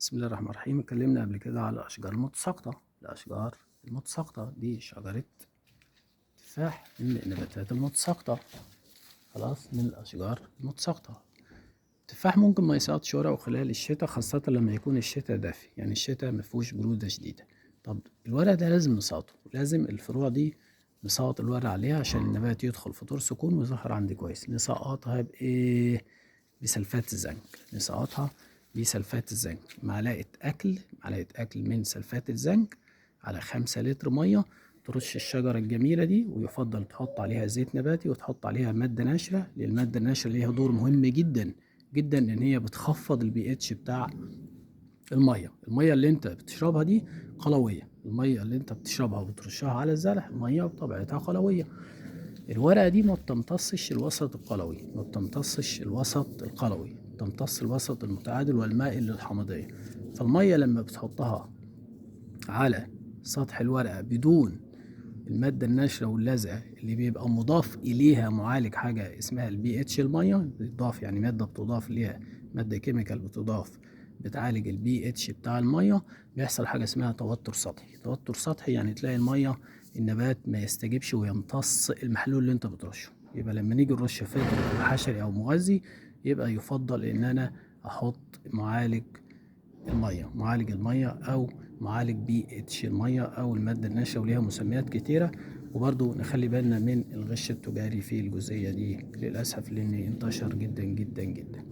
بسم الله الرحمن الرحيم. اتكلمنا قبل كده على الأشجار المتساقطة. الأشجار المتساقطة دي شجرة تفاح من النباتات المتساقطة. خلاص، من الأشجار المتساقطة. التفاح ممكن ما يسقطش ورقه خلال الشتاء، خاصة لما يكون الشتاء دافي، يعني الشتاء مفيهوش برودة شديدة. طب الورق ده لازم نسقطه، لازم الفروع دي نسقط الورق عليها عشان النبات يدخل في طور سكون ويظهر عندي كويس. نسقطها بإيه؟ بسلفات الزنك. نسقطها بسلفات الزنك، معلقة أكل من سلفات الزنك على 5 لتر مية. ترش الشجرة الجميلة دي، ويفضل تحط عليها زيت نباتي وتحط عليها مادة ناشرة، لأن المادة الناشرة ليها دور مهم جدا جدا، ان هي بتخفض البي اتش بتاع الميه اللي انت بتشربها دي قلويه. الميه اللي انت بتشربها وبترشها على الزرع ميه بطبيعتها قلويه. الورقه دي ما بتمتصش الوسط القلوي، ما بتمتصش الوسط القلوي، بتمتص الوسط المتعادل والمائل للحمضيه. فالميه لما بتحطها على سطح الورقه بدون المادة الناشرة واللازقة اللي بيبقى مضاف إليها معالج، حاجة اسمها البي اتش، المية بتضاف، يعني مادة بتضاف ليها، مادة كيميكال بتضاف بتعالج البي اتش بتاع المية. بيحصل حاجة اسمها توتر سطحي. توتر سطحي يعني تلاقي المية النبات ما يستجيبش ويمتص المحلول اللي انت بترشه. يبقى لما نيجي نرش فلتر أو حشري أو مغذي، يبقى يفضل إن أنا أحط معالج المية أو معالج بي اتش المية أو المادة الناشئة، وليها مسميات كتيرة. وبرضو نخلي بالنا من الغش التجاري في الجزئية دي للأسف، لأنه انتشر جدا جدا جدا.